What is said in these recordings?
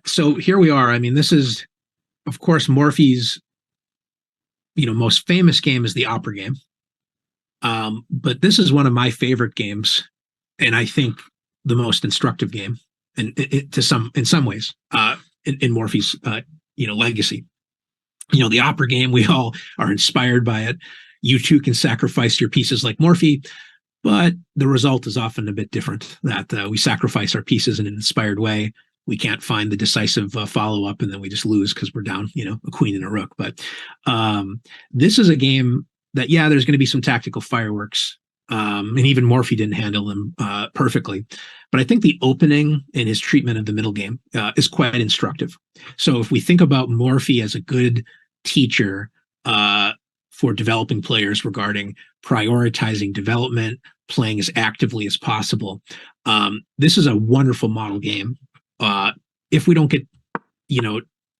So here we are. I mean, this is, of course, Morphy's, most famous game is the opera game. But this is one of my favorite games, and I think the most instructive game, and in some ways, in Morphy's, legacy. The opera game, we all are inspired by it. You too can sacrifice your pieces like Morphy, but the result is often a bit different. That we sacrifice our pieces in an inspired way. We can't find the decisive follow-up, and then we just lose because we're down, a queen and a rook. But this is a game that, there's going to be some tactical fireworks, and even Morphy didn't handle them perfectly. But I think the opening and his treatment of the middle game is quite instructive. So if we think about Morphy as a good teacher for developing players regarding prioritizing development, playing as actively as possible, this is a wonderful model game. If we don't get,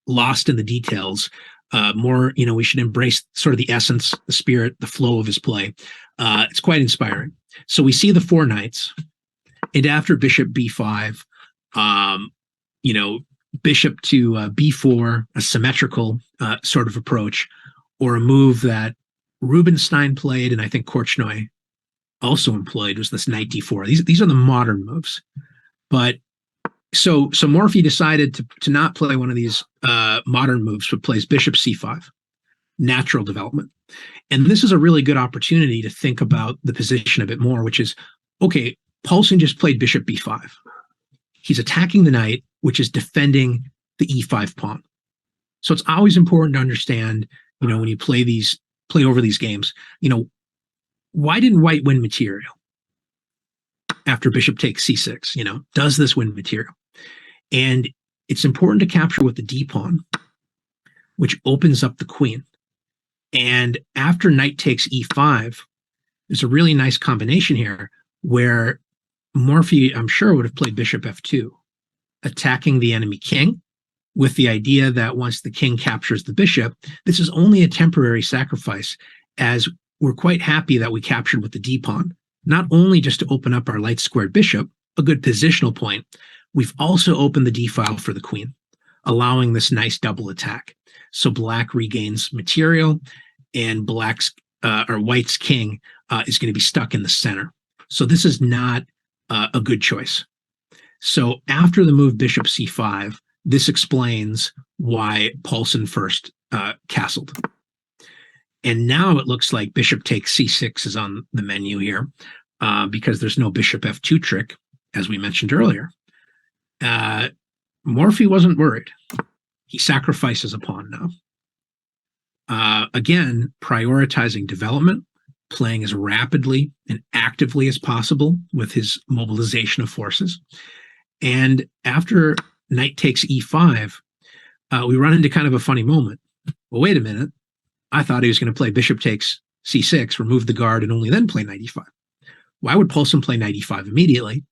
lost in the details, we should embrace sort of the essence, the spirit, the flow of his play. It's quite inspiring. So we see the four knights, and after bishop b5, bishop to b4, a symmetrical sort of approach, or a move that Rubinstein played, and I think Korchnoi also employed, was this knight d4. These are the modern moves. But so Morphy decided to not play one of these modern moves, but plays bishop c5, natural development. And this is a really good opportunity to think about the position a bit more, which is, okay, Paulsen just played bishop b5. He's attacking the knight, which is defending the e5 pawn. So it's always important to understand, when you play over these games, why didn't white win material after bishop takes c6? Does this win material? And it's important to capture with the d pawn, which opens up the queen. And after knight takes e5, there's a really nice combination here where Morphy, I'm sure, would have played bishop f2, attacking the enemy king, with the idea that once the king captures the bishop, this is only a temporary sacrifice, as we're quite happy that we captured with the d pawn, not only just to open up our light squared bishop, a good positional point, we've also opened the d file for the queen, allowing this nice double attack. So black regains material, and white's king is going to be stuck in the center. So this is not a good choice. So after the move bishop c5, this explains why Paulsen first castled. And now it looks like bishop takes c6 is on the menu here, because there's no bishop f2 trick, as we mentioned earlier. Morphy wasn't worried. He sacrifices a pawn now. Again, prioritizing development, playing as rapidly and actively as possible with his mobilization of forces. And after knight takes e5, we run into kind of a funny moment. Well, wait a minute. I thought he was going to play bishop takes c6, remove the guard, and only then play knight e5. Why would Paulsen play knight e5 immediately?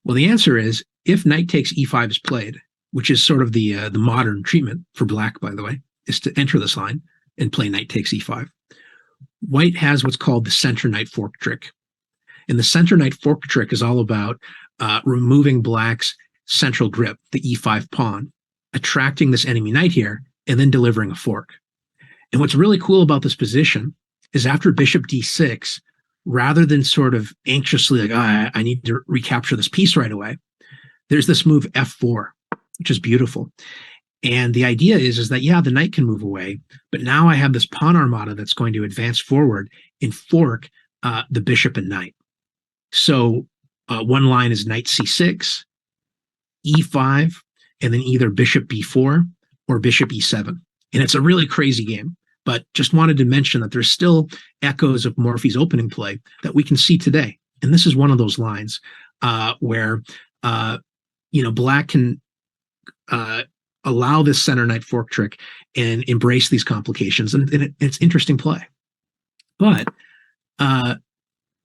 Well, the answer is, if knight takes e5 is played, which is sort of the modern treatment for black, by the way, is to enter this line and play knight takes e5. White has what's called the center knight fork trick. And the center knight fork trick is all about removing black's central grip, the e5 pawn, attracting this enemy knight here, and then delivering a fork. And what's really cool about this position is after bishop d6, rather than sort of anxiously like, I need to recapture this piece right away, there's this move f4, which is beautiful. And the idea is that, the knight can move away, but now I have this pawn armada that's going to advance forward and fork the bishop and knight. So one line is knight c6, e5, and then either bishop b4 or bishop e7. And it's a really crazy game, but just wanted to mention that there's still echoes of Morphy's opening play that we can see today. And this is one of those lines where, black can allow this center knight fork trick and embrace these complications. And it's interesting play. But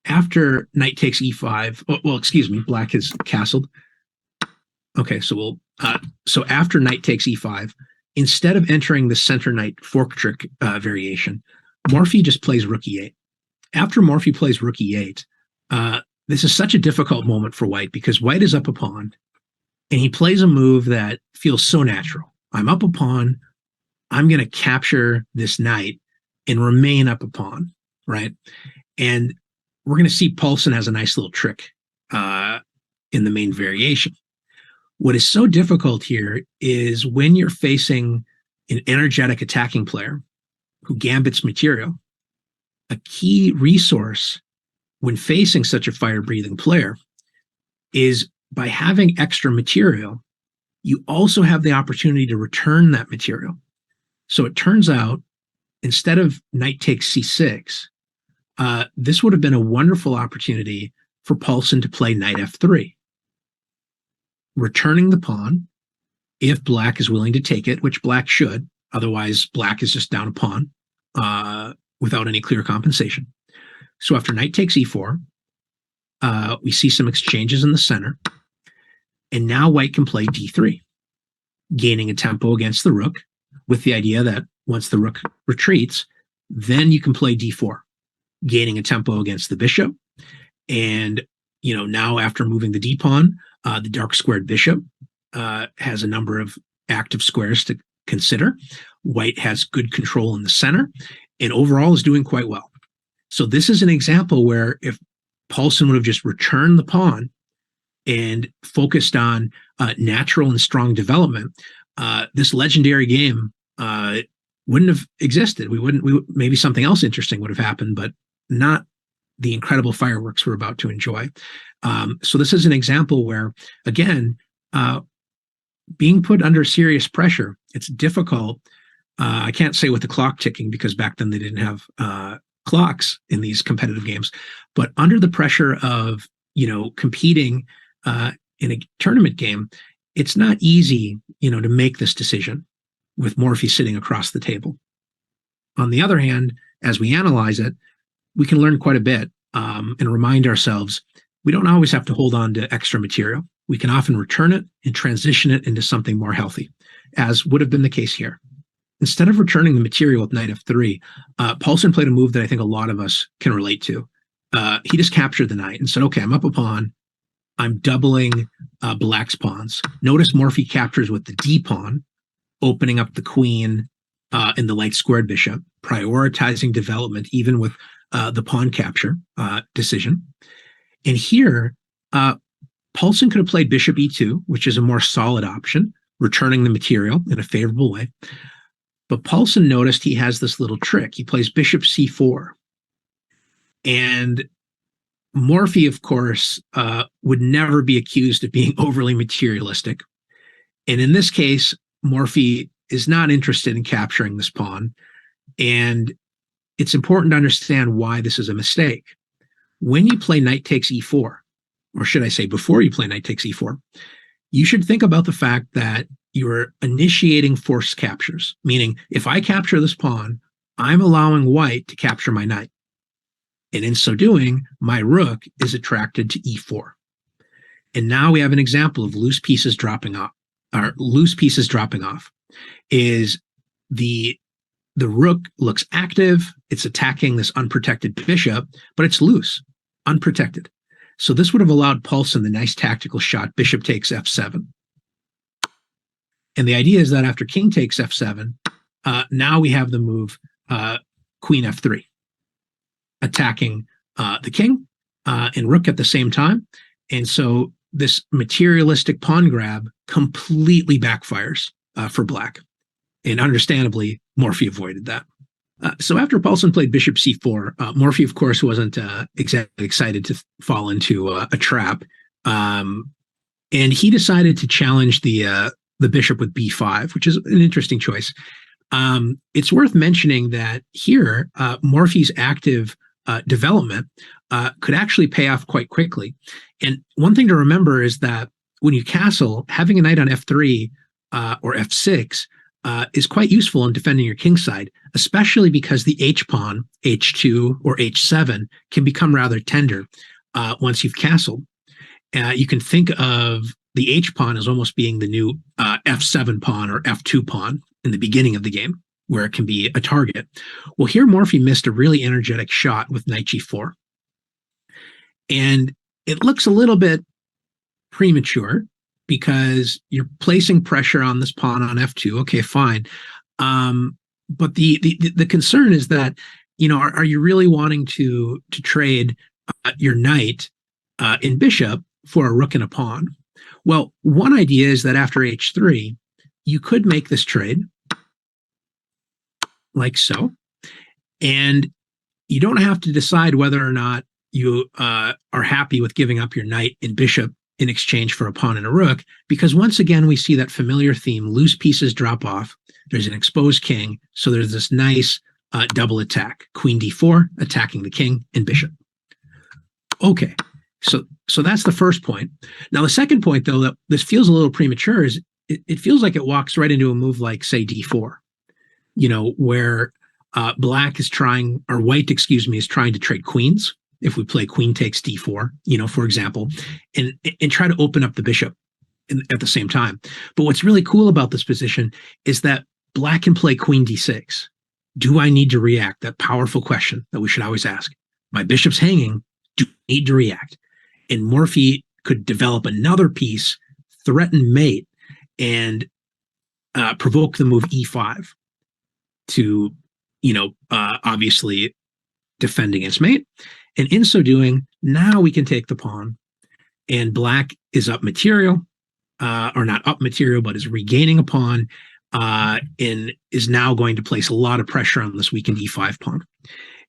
after knight takes e5, black has castled. Okay, so so after knight takes e5, instead of entering the center knight fork trick variation, Morphy just plays rook e8. After Morphy plays rook e8, this is such a difficult moment for white because white is up a pawn, and he plays a move that feels so natural. I'm up a pawn. I'm going to capture this knight and remain up a pawn, right? And we're going to see Paulson has a nice little trick in the main variation. What is so difficult here is when you're facing an energetic attacking player who gambits material, a key resource when facing such a fire-breathing player is by having extra material, you also have the opportunity to return that material. So it turns out, instead of knight takes c6, this would have been a wonderful opportunity for Paulson to play knight f3, returning the pawn if black is willing to take it, which black should. Otherwise, black is just down a pawn without any clear compensation. So after knight takes e4, we see some exchanges in the center. And now white can play d3, gaining a tempo against the rook, with the idea that once the rook retreats, then you can play d4, gaining a tempo against the bishop. And, now after moving the d pawn, the dark squared bishop has a number of active squares to consider. White has good control in the center and overall is doing quite well. So this is an example where if Paulson would have just returned the pawn and focused on natural and strong development, this legendary game wouldn't have existed. Maybe something else interesting would have happened, but not the incredible fireworks we're about to enjoy. So this is an example where, again, being put under serious pressure, it's difficult. I can't say with the clock ticking because back then they didn't have clocks in these competitive games, but under the pressure of, competing in a tournament game, it's not easy, to make this decision with Morphy sitting across the table. On the other hand, as we analyze it, we can learn quite a bit and remind ourselves we don't always have to hold on to extra material. We can often return it and transition it into something more healthy, as would have been the case here. Instead of returning the material with knight f3, Paulson played a move that I think a lot of us can relate to. He just captured the knight and said, okay, I'm up a pawn. I'm doubling black's pawns. Notice Morphy captures with the d pawn, opening up the queen and the light squared bishop, prioritizing development even with the pawn capture decision. And here, Paulson could have played bishop e2, which is a more solid option, returning the material in a favorable way. But Paulson noticed he has this little trick. He plays bishop c4. And Morphy, of course, would never be accused of being overly materialistic. And in this case, Morphy is not interested in capturing this pawn. And it's important to understand why this is a mistake. When you play knight takes e4, or should I say before you play knight takes e4, you should think about the fact that you're initiating forced captures, meaning if I capture this pawn, I'm allowing white to capture my knight. And in so doing, my rook is attracted to e4. And now we have an example of loose pieces dropping off. Is the rook looks active, it's attacking this unprotected bishop, but it's loose, unprotected. So this would have allowed Paulson the nice tactical shot, bishop takes f7. And the idea is that after king takes f7, now we have the move queen f3, attacking the king and rook at the same time. And so this materialistic pawn grab completely backfires for black. And understandably, Morphy avoided that. So after Paulson played bishop c4, Morphy, of course, wasn't exactly excited to fall into a trap. And he decided to challenge the bishop with b5, which is an interesting choice. It's worth mentioning that here, Morphy's active development could actually pay off quite quickly. And one thing to remember is that when you castle, having a knight on f3 or f6 is quite useful in defending your king side, especially because the h-pawn, h2 or h7, can become rather tender once you've castled. You can think of the h-pawn as almost being the new f7 pawn or f2 pawn in the beginning of the game, where it can be a target. Well, here Morphy missed a really energetic shot with knight g4. And it looks a little bit premature, because you're placing pressure on this pawn on f2. Okay, fine. But the concern is that, are you really wanting to trade your knight and bishop for a rook and a pawn? Well, one idea is that after h3, you could make this trade like so, and you don't have to decide whether or not you are happy with giving up your knight and bishop in exchange for a pawn and a rook, because once again, we see that familiar theme: loose pieces drop off. There's an exposed king, so there's this nice double attack. Queen d4, attacking the king and bishop. Okay, so that's the first point. Now, the second point, though, that this feels a little premature, is it feels like it walks right into a move like, say, d4, where black is trying, or white, excuse me, is trying to trade queens. If we play queen takes d4, for example, and try to open up the bishop at the same time. But what's really cool about this position is that black can play queen d6. Do I need to react? That powerful question that we should always ask. My bishop's hanging. Do I need to react? And Morphy could develop another piece, threaten mate, and provoke the move e5 to, obviously defend against mate. And in so doing, now we can take the pawn, and black is up material, or not up material, but is regaining a pawn, and is now going to place a lot of pressure on this weakened e5 pawn.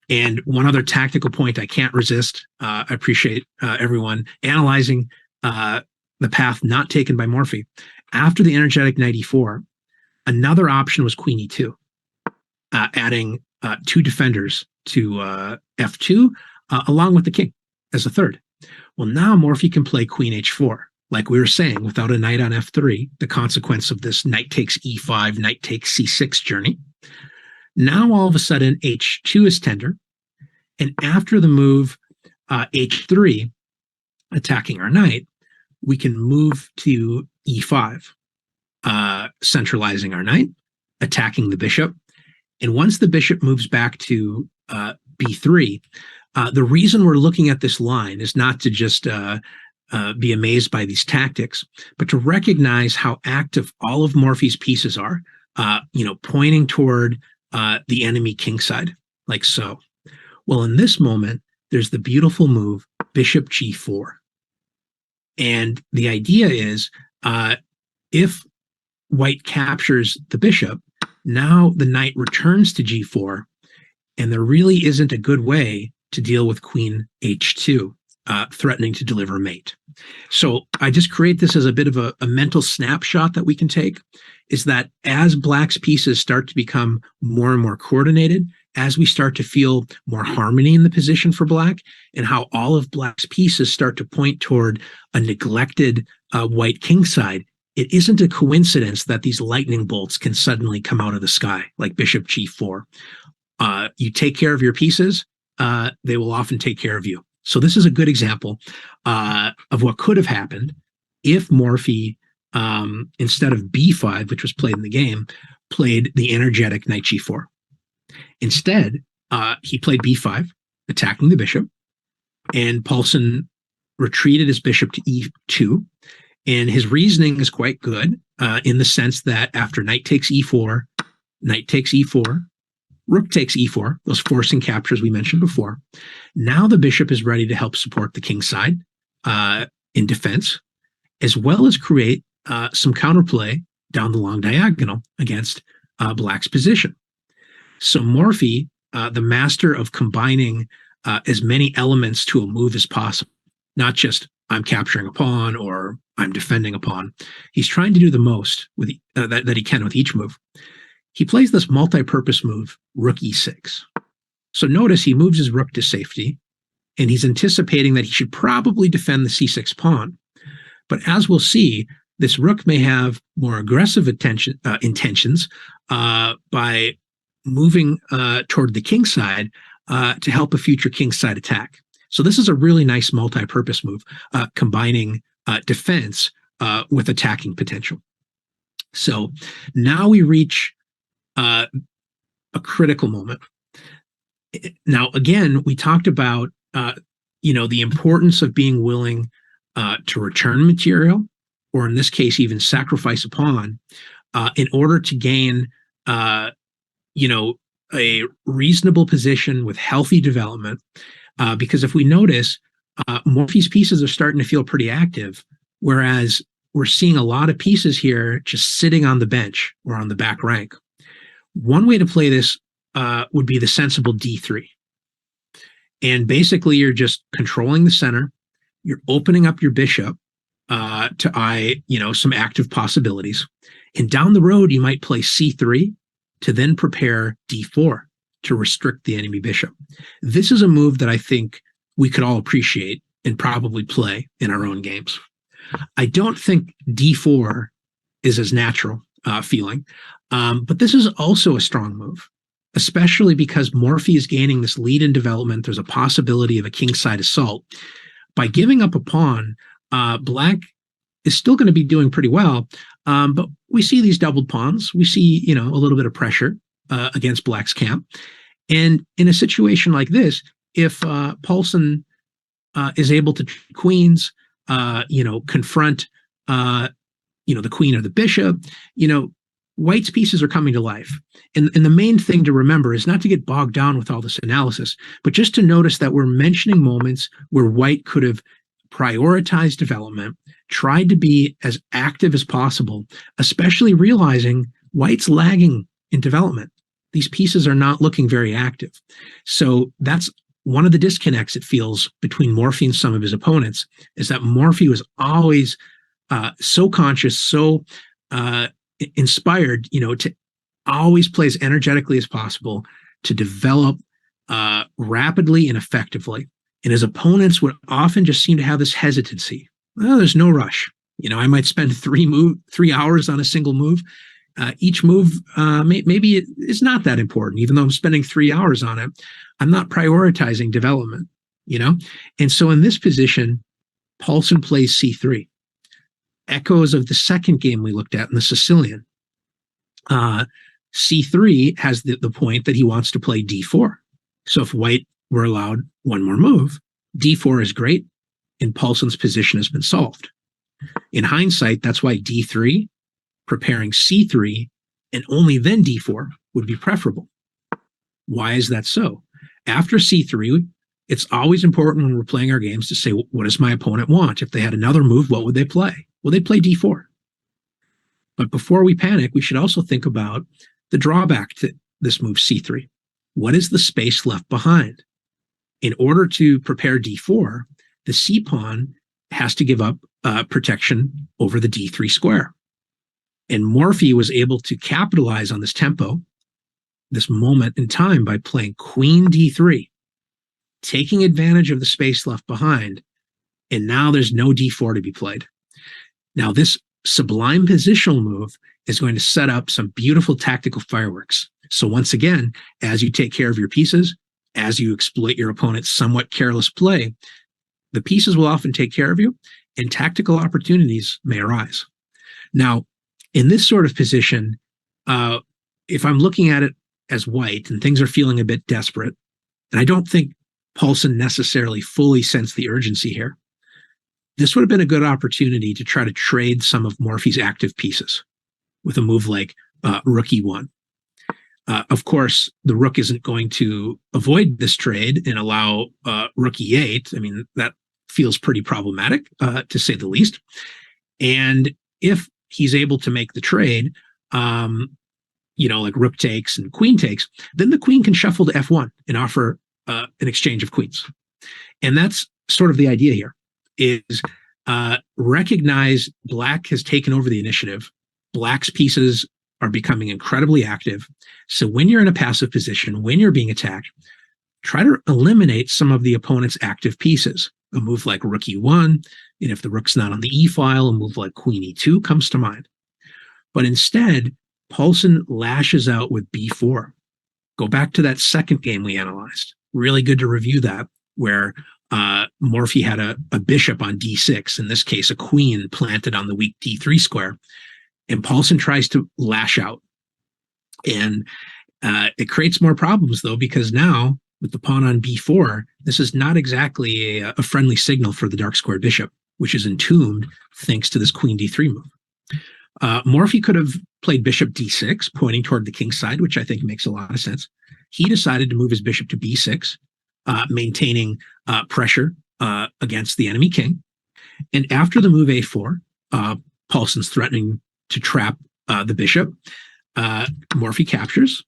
And one other tactical point I can't resist. I appreciate everyone analyzing the path not taken by Morphy. After the energetic knight e4, another option was queen e2, adding two defenders to f2, along with the king as a third. Well, now Morphy can play queen h4. Like we were saying, without a knight on f3, the consequence of this knight takes e5, knight takes c6 journey. Now, all of a sudden, h2 is tender. And after the move h3, attacking our knight, we can move to e5, centralizing our knight, attacking the bishop. And once the bishop moves back to b3, the reason we're looking at this line is not to just be amazed by these tactics, but to recognize how active all of Morphy's pieces are, pointing toward the enemy kingside, like so. Well, in this moment, there's the beautiful move, bishop g4. And the idea is, if white captures the bishop, now the knight returns to g4, and there really isn't a good way to deal with queen h2, threatening to deliver mate. So I just create this as a bit of a mental snapshot that we can take, is that as black's pieces start to become more and more coordinated, as we start to feel more harmony in the position for black, and how all of black's pieces start to point toward a neglected white kingside, it isn't a coincidence that these lightning bolts can suddenly come out of the sky, like bishop g4. You take care of your pieces, they will often take care of you. So this is a good example of what could have happened if Morphy, instead of b5, which was played in the game, played the energetic knight g4. Instead, he played b5, attacking the bishop, and Paulsen retreated his bishop to e2. And his reasoning is quite good, in the sense that after knight takes e4, knight takes e4, rook takes e4, those forcing captures we mentioned before. Now the bishop is ready to help support the king side in defense, as well as create some counterplay down the long diagonal against black's position. So Morphy, the master of combining as many elements to a move as possible, not just I'm capturing a pawn or I'm defending a pawn. He's trying to do the most with that he can with each move. He plays this multi-purpose move, rook e6. So notice he moves his rook to safety, and he's anticipating that he should probably defend the c6 pawn. But as we'll see, this rook may have more aggressive intentions by moving toward the king side to help a future king side attack. So this is a really nice multi-purpose move, combining defense with attacking potential. So now we reach a critical moment. Now, again, we talked about the importance of being willing to return material or in this case, even sacrifice a pawn, in order to gain, you know, a reasonable position with healthy development. Because if we notice, Morphy's pieces are starting to feel pretty active, whereas we're seeing a lot of pieces here just sitting on the bench or on the back rank. One way to play this would be the sensible d3. And basically, you're just controlling the center. You're opening up your bishop to eye, some active possibilities. And down the road, you might play c3 to then prepare d4 to restrict the enemy bishop. This is a move that I think we could all appreciate and probably play in our own games. I don't think d4 is as natural feeling, but this is also a strong move, especially because Morphy is gaining this lead in development. There's a possibility of a kingside assault. By giving up a pawn, Black is still going to be doing pretty well, but we see these doubled pawns. We see, a little bit of pressure against Black's camp. And in a situation like this, if Paulson is able to queens, confront, the queen or the bishop, White's pieces are coming to life. And the main thing to remember is not to get bogged down with all this analysis, but just to notice that we're mentioning moments where White could have prioritized development, tried to be as active as possible, especially realizing White's lagging in development. These pieces are not looking very active. So that's one of the disconnects it feels between Morphy and some of his opponents, is that Morphy was always so conscious, so inspired, to always play as energetically as possible, to develop rapidly and effectively. And his opponents would often just seem to have this hesitancy. Well, there's no rush. I might spend 3 hours on a single move. Each move maybe it's not that important, even though I'm spending 3 hours on it. I'm not prioritizing development, And so in this position, Paulson plays c3. Echoes of the second game we looked at in the Sicilian. c3 has the point that he wants to play d4. So if White were allowed one more move, d4 is great, and Paulson's position has been solved. In hindsight, that's why d3, preparing c3, and only then d4 would be preferable. Why is that so? After c3, it's always important when we're playing our games to say, what does my opponent want? If they had another move, what would they play? Well, they'd play d4. But before we panic, we should also think about the drawback to this move c3. What is the space left behind? In order to prepare d4, the c pawn has to give up protection over the d3 square. And Morphy was able to capitalize on this tempo, this moment in time, by playing queen d3, taking advantage of the space left behind, and now there's no d4 to be played. Now, this sublime positional move is going to set up some beautiful tactical fireworks. So once again, as you take care of your pieces, as you exploit your opponent's somewhat careless play, the pieces will often take care of you, and tactical opportunities may arise. Now, in this sort of position, if I'm looking at it as White and things are feeling a bit desperate, and I don't think Paulson necessarily fully sensed the urgency here, this would have been a good opportunity to try to trade some of Morphy's active pieces with a move like rook e1. Of course, the rook isn't going to avoid this trade and allow rook e8. I mean, that feels pretty problematic, to say the least. And if he's able to make the trade, like rook takes and queen takes, then the queen can shuffle to f1 and offer an exchange of queens. And that's sort of the idea here, is recognize Black has taken over the initiative. Black's pieces are becoming incredibly active. So when you're in a passive position, when you're being attacked, try to eliminate some of the opponent's active pieces. A move like rook e1, and if the rook's not on the e file, a move like queen e2 comes to mind. But instead, Paulson lashes out with b4. Go back to that second game we analyzed. Really good to review that, where Morphy had a bishop on d6, in this case, a queen planted on the weak d3 square. And Paulson tries to lash out. And it creates more problems, though, because now, with the pawn on b4, this is not exactly a friendly signal for the dark square bishop. which is entombed thanks to this queen d3 move. Morphy could have played bishop d6, pointing toward the king's side, which I think makes a lot of sense. He decided to move his bishop to b6, maintaining pressure against the enemy king. And after the move a4, Paulsen's threatening to trap the bishop. Morphy captures.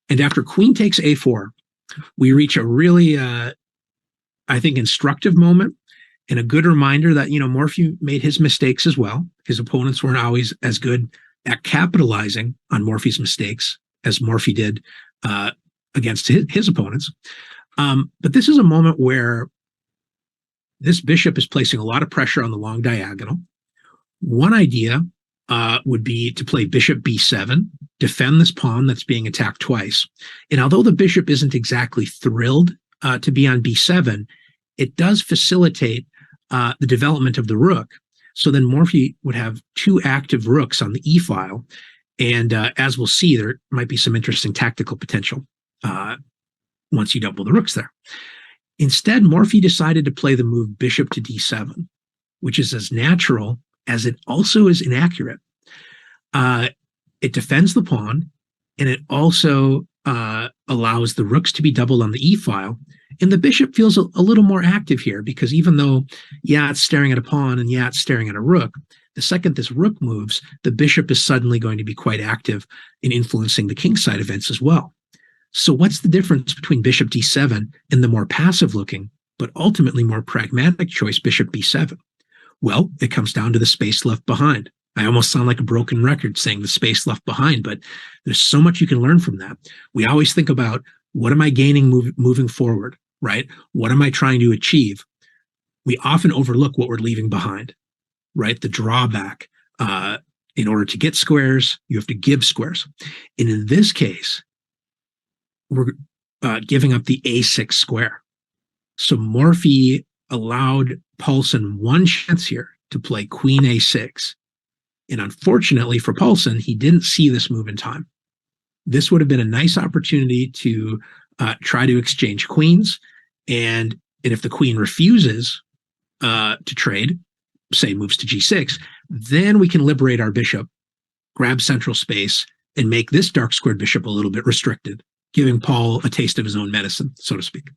And after queen takes a4, we reach a really, I think, instructive moment and a good reminder that, Morphy made his mistakes as well. His opponents weren't always as good at capitalizing on Morphy's mistakes as Morphy did against his opponents. But this is a moment where this bishop is placing a lot of pressure on the long diagonal. One idea would be to play bishop b7, defend this pawn that's being attacked twice. And although the bishop isn't exactly thrilled to be on b7, it does facilitate the development of the rook. So then Morphy would have two active rooks on the e-file. And as we'll see, there might be some interesting tactical potential once you double the rooks there. Instead, Morphy decided to play the move bishop to d7, which is as natural as it also is inaccurate. It defends the pawn, and it also allows the rooks to be doubled on the e-file. And the bishop feels a little more active here, because even though, it's staring at a pawn and it's staring at a rook, the second this rook moves, the bishop is suddenly going to be quite active in influencing the kingside events as well. So what's the difference between bishop d7 and the more passive-looking, but ultimately more pragmatic choice, bishop b7? Well, it comes down to the space left behind. I almost sound like a broken record saying the space left behind, but there's so much you can learn from that. We always think about, what am I gaining moving forward, right? What am I trying to achieve? We often overlook what we're leaving behind, right? The drawback. In order to get squares, you have to give squares. And in this case, we're giving up the a6 square. So Morphy allowed Paulsen one chance here to play queen a6. And unfortunately for Paulsen, he didn't see this move in time. This would have been a nice opportunity to try to exchange queens. And if the queen refuses to trade, say moves to g6, then we can liberate our bishop, grab central space, and make this dark squared bishop a little bit restricted, giving Paul a taste of his own medicine, so to speak.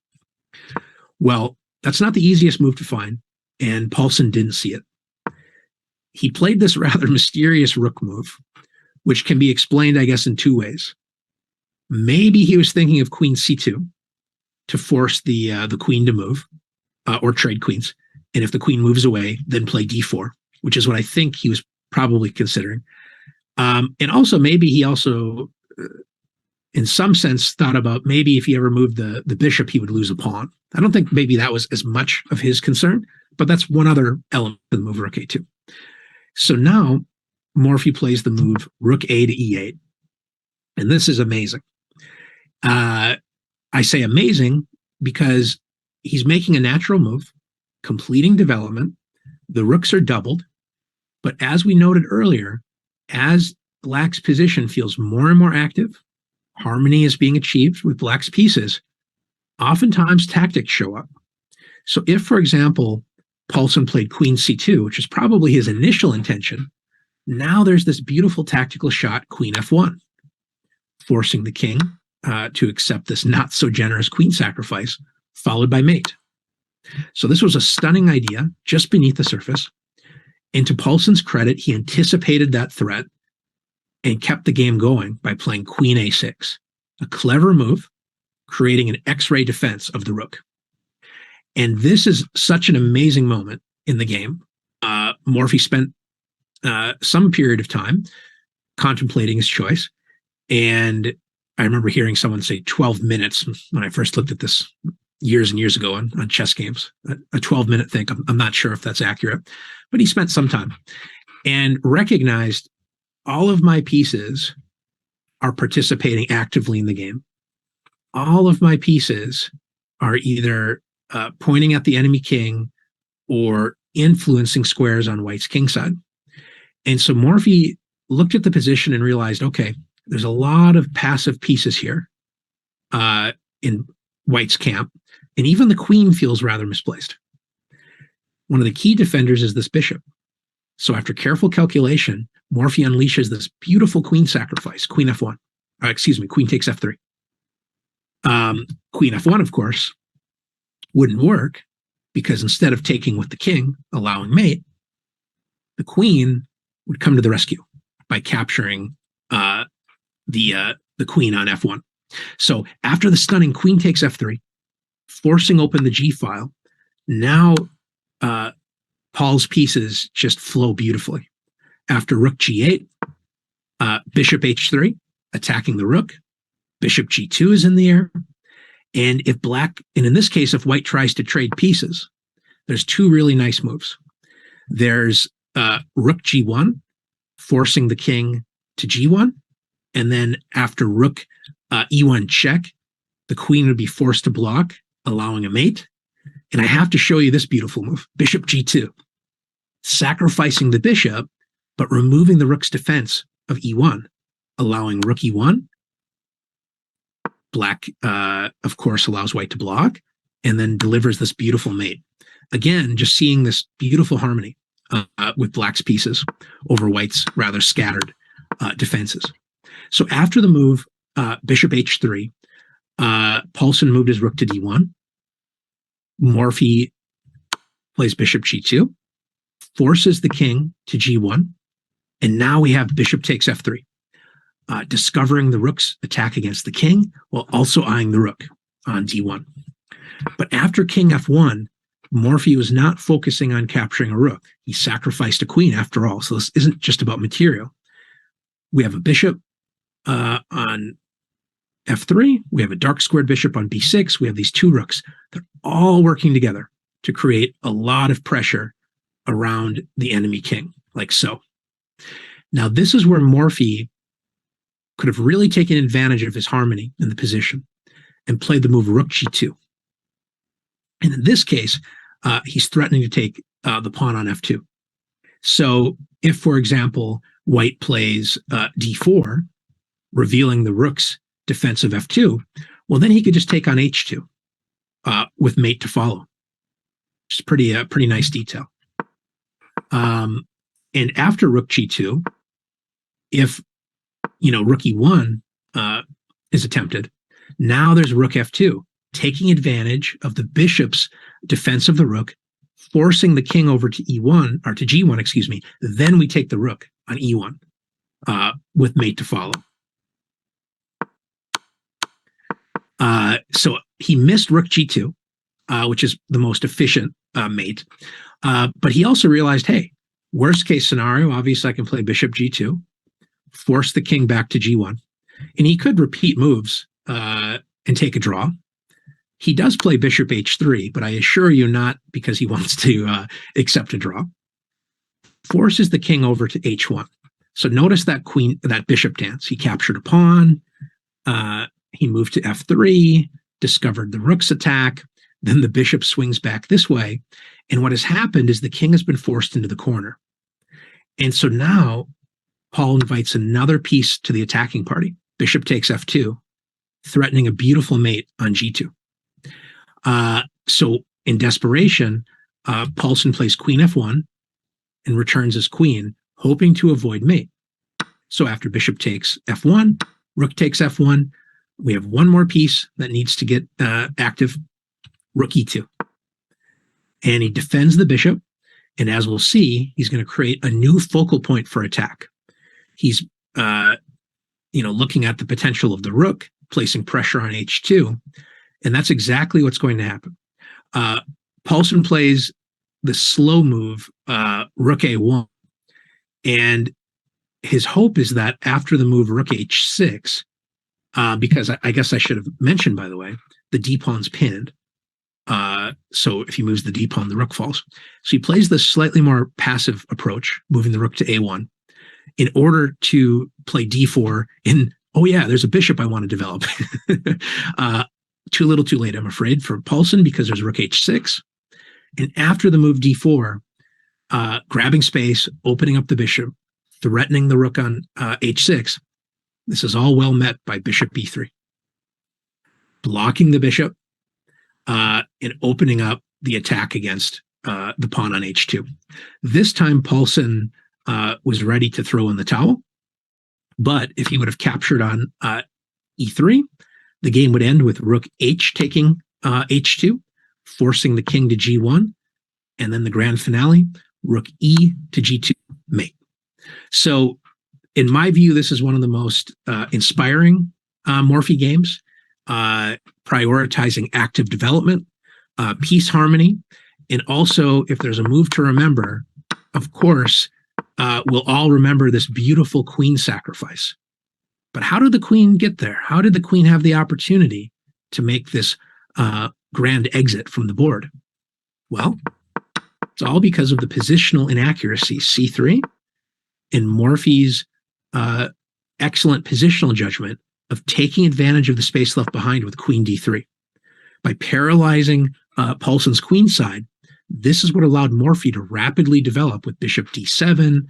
Well, that's not the easiest move to find, and Paulsen didn't see it. He played this rather mysterious rook move, which can be explained, I guess, in two ways. Maybe he was thinking of queen c2 to force the queen to move, or trade queens. And if the queen moves away, then play d4, which is what I think he was probably considering. And also, maybe he also, in some sense, thought about maybe if he ever moved the bishop, he would lose a pawn. I don't think maybe that was as much of his concern, but that's one other element of the move rook a2. So now Morphy plays the move rook a to e8. And this is amazing. I say amazing because he's making a natural move, completing development. The rooks are doubled. But as we noted earlier, as Black's position feels more and more active, harmony is being achieved with Black's pieces, oftentimes tactics show up. So if, for example, Paulsen played queen c2, which is probably his initial intention, now there's this beautiful tactical shot, queen f1, forcing the king to accept this not so generous queen sacrifice, followed by mate. So this was a stunning idea just beneath the surface. And to Paulsen's credit, he anticipated that threat and kept the game going by playing queen a6, a clever move, creating an X-ray defense of the rook. And this is such an amazing moment in the game. Morphy spent some period of time contemplating his choice. And I remember hearing someone say 12 minutes when I first looked at this years and years ago on chess games, a 12-minute thing. I'm not sure if that's accurate, but he spent some time and recognized all of my pieces are participating actively in the game. All of my pieces are either pointing at the enemy king or influencing squares on White's king side. And so Morphy looked at the position and realized, okay, there's a lot of passive pieces here in White's camp, and even the queen feels rather misplaced. One of the key defenders is this bishop. So after careful calculation, Morphy unleashes this beautiful queen sacrifice, queen f1. Queen takes f3. Queen f1, of course, wouldn't work because instead of taking with the king, allowing mate, the queen would come to the rescue by capturing the queen on f1. So after the stunning queen takes f3, forcing open the g file, now Paul's pieces just flow beautifully. After rook g8, bishop h3, attacking the rook. Bishop g2 is in the air. And in this case, if white tries to trade pieces, there's two really nice moves. There's rook g1, forcing the king to g1. And then after rook e1 check, the queen would be forced to block, allowing a mate. And I have to show you this beautiful move, bishop g2, sacrificing the bishop, but removing the rook's defense of e1, allowing rook e1. Black, of course, allows white to block, and then delivers this beautiful mate. Again, just seeing this beautiful harmony with black's pieces over white's rather scattered defenses. So after the move, bishop h3, Paulson moved his rook to d1. Morphy plays bishop g2, forces the king to g1, and now we have bishop takes f3, discovering the rook's attack against the king while also eyeing the rook on d1. But after king f1, Morphy was not focusing on capturing a rook. He sacrificed a queen after all, so this isn't just about material. We have a bishop on f3, we have a dark squared bishop on b6, we have these two rooks. They're all working together to create a lot of pressure around the enemy king, like so. Now, this is where Morphy could have really taken advantage of his harmony in the position and played the move rook g2. And in this case, he's threatening to take the pawn on f2. So if, for example, white plays d4, revealing the rook's defense of f2, well, then he could just take on h2 with mate to follow. It's pretty nice detail. And after rook g2, if rook e1 is attempted, now there's rook f2, taking advantage of the bishop's defense of the rook, forcing the king over to e1 or to g1, excuse me. Then we take the rook on e1 with mate to follow. So he missed rook g2, which is the most efficient mate. But he also realized, hey, worst case scenario, obviously I can play bishop g2, force the king back to g1, and he could repeat moves and take a draw. He does play bishop h3, but I assure you not because he wants to accept a draw. Forces the king over to h1. So notice that bishop dance. He captured a pawn. He moved to f3, discovered the rook's attack. Then the bishop swings back this way. And what has happened is the king has been forced into the corner. And so now Paul invites another piece to the attacking party. Bishop takes f2, threatening a beautiful mate on g2. So in desperation, Paulson plays queen f1 and returns his queen, hoping to avoid mate. So after bishop takes f1, rook takes f1, we have one more piece that needs to get active, rook e2. And he defends the bishop, and as we'll see, he's going to create a new focal point for attack. He's looking at the potential of the rook, placing pressure on h2, and that's exactly what's going to happen. Paulson plays the slow move, rook a1, and his hope is that after the move rook h6, because I guess I should have mentioned, by the way, the d-pawn's pinned. So if he moves the d-pawn, the rook falls. So he plays this slightly more passive approach, moving the rook to a1, in order to play d4 in, oh yeah, there's a bishop I want to develop. Too little too late, I'm afraid, for Paulson, because there's rook h6. And after the move d4, grabbing space, opening up the bishop, threatening the rook on h6, this is all well met by bishop b3. Blocking the bishop and opening up the attack against the pawn on h2. This time, Paulsen was ready to throw in the towel, but if he would have captured on e3, the game would end with rook h taking h2, forcing the king to g1, and then the grand finale, rook e to g2, mate. So in my view, this is one of the most inspiring Morphy games, prioritizing active development, piece harmony, and also, if there's a move to remember, of course, we'll all remember this beautiful queen sacrifice. But how did the queen get there? How did the queen have the opportunity to make this grand exit from the board? Well, it's all because of the positional inaccuracy, c3, and Morphy's excellent positional judgment of taking advantage of the space left behind with queen d3. By paralyzing Paulsen's queen side, this is what allowed Morphy to rapidly develop with bishop d7,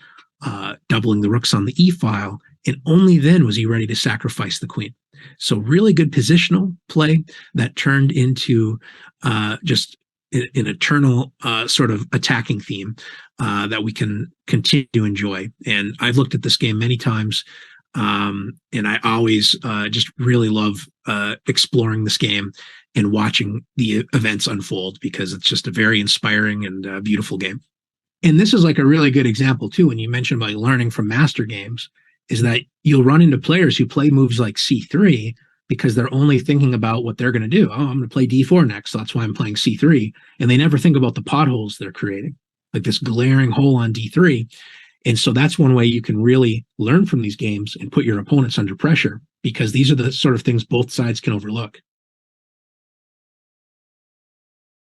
doubling the rooks on the e-file, and only then was he ready to sacrifice the queen. So really good positional play that turned into just an eternal sort of attacking theme that we can continue to enjoy. And I've looked at this game many times, and I always just really love exploring this game and watching the events unfold, because it's just a very inspiring and beautiful game. And this is like a really good example too, when you mentioned about learning from master games, is that you'll run into players who play moves like c3 because they're only thinking about what they're going to do. Oh, I'm going to play d4 next, so that's why I'm playing c3. And they never think about the potholes they're creating, like this glaring hole on d3. And so that's one way you can really learn from these games and put your opponents under pressure, because these are the sort of things both sides can overlook.